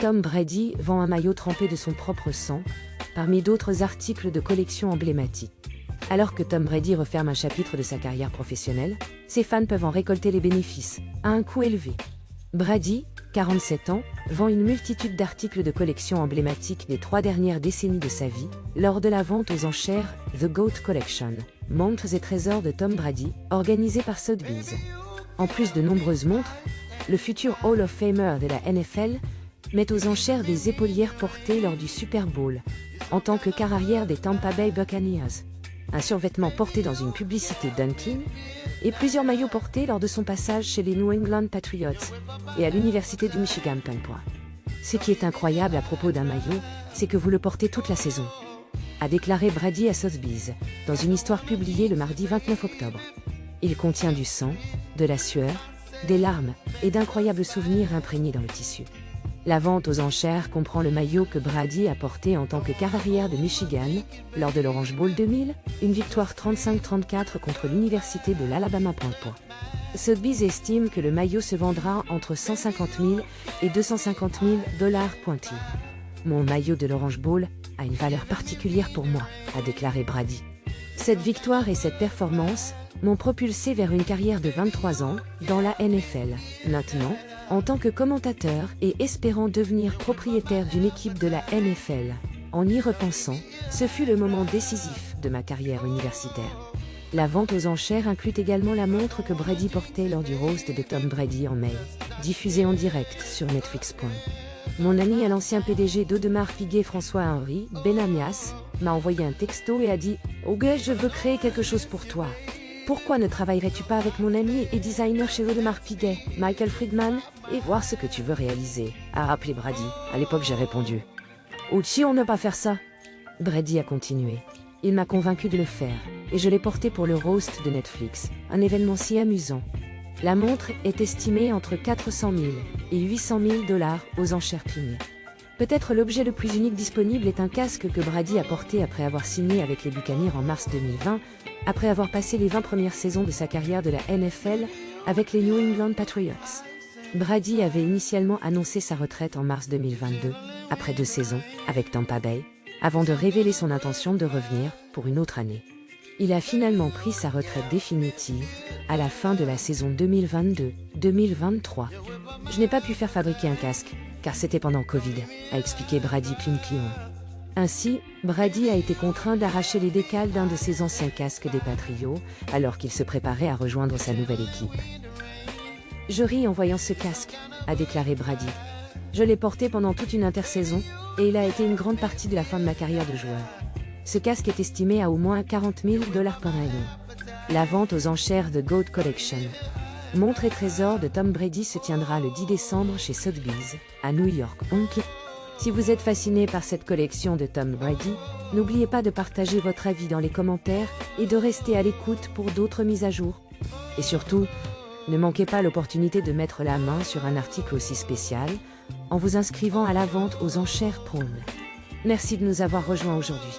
Tom Brady vend un maillot trempé de son propre sang, parmi d'autres articles de collection emblématiques. Alors que Tom Brady referme un chapitre de sa carrière professionnelle, ses fans peuvent en récolter les bénéfices, à un coût élevé. Brady, 47 ans, vend une multitude d'articles de collection emblématiques des 3 dernières décennies de sa vie, lors de la vente aux enchères The GOAT Collection, montres et trésors de Tom Brady, organisée par Sotheby's. En plus de nombreuses montres, le futur Hall of Famer de la NFL met aux enchères des épaulières portées lors du Super Bowl, en tant que quart arrière des Tampa Bay Buccaneers, un survêtement porté dans une publicité Dunkin', et plusieurs maillots portés lors de son passage chez les New England Patriots et à l'Université du Michigan Penn. Ce qui est incroyable à propos d'un maillot, c'est que vous le portez toute la saison, a déclaré Brady à Sotheby's, dans une histoire publiée le mardi 29 octobre. Il contient du sang, de la sueur, des larmes et d'incroyables souvenirs imprégnés dans le tissu. La vente aux enchères comprend le maillot que Brady a porté en tant que quart arrière de Michigan, lors de l'Orange Bowl 2000, une victoire 35-34 contre l'Université de l'Alabama. Sotheby's estime que le maillot se vendra entre 150 000 et 250 000 $. Mon maillot de l'Orange Bowl a une valeur particulière pour moi, a déclaré Brady. Cette victoire et cette performance m'ont propulsé vers une carrière de 23 ans dans la NFL. Maintenant, en tant que commentateur et espérant devenir propriétaire d'une équipe de la NFL. En y repensant, ce fut le moment décisif de ma carrière universitaire. La vente aux enchères inclut également la montre que Brady portait lors du roast de Tom Brady en mai, diffusée en direct sur Netflix. Mon ami à l'ancien PDG d'Audemars Piguet François-Henri Benamias m'a envoyé un texto et a dit « Oh gars, je veux créer quelque chose pour toi. Pourquoi ne travaillerais-tu pas avec mon ami et designer chez Audemars Piguet, Michael Friedman, et voir ce que tu veux réaliser ?» a rappelé Brady. À l'époque, j'ai répondu « Ouchi, on ne peut pas faire ça !» Brady a continué. Il m'a convaincu de le faire, et je l'ai porté pour le roast de Netflix, un événement si amusant. La montre est estimée entre 400 000 et 800 000 $ aux enchères primées. Peut-être l'objet le plus unique disponible est un casque que Brady a porté après avoir signé avec les Buccaneers en mars 2020, après avoir passé les 20 premières saisons de sa carrière de la NFL avec les New England Patriots. Brady avait initialement annoncé sa retraite en mars 2022, après 2 saisons, avec Tampa Bay, avant de révéler son intention de revenir pour une autre année. Il a finalement pris sa retraite définitive à la fin de la saison 2022-2023. Je n'ai pas pu faire fabriquer un casque, car c'était pendant Covid, a expliqué Brady Plimplion. Ainsi, Brady a été contraint d'arracher les décals d'un de ses anciens casques des Patriots, alors qu'il se préparait à rejoindre sa nouvelle équipe. Je ris en voyant ce casque, a déclaré Brady. Je l'ai porté pendant toute une intersaison, et il a été une grande partie de la fin de ma carrière de joueur. Ce casque est estimé à au moins 40 000 $ par année. La vente aux enchères de GOAT Collection, montre et trésor de Tom Brady se tiendra le 10 décembre chez Sotheby's, à New York. Si vous êtes fasciné par cette collection de Tom Brady, n'oubliez pas de partager votre avis dans les commentaires et de rester à l'écoute pour d'autres mises à jour. Et surtout, ne manquez pas l'opportunité de mettre la main sur un article aussi spécial en vous inscrivant à la vente aux enchères Prone. Merci de nous avoir rejoints aujourd'hui.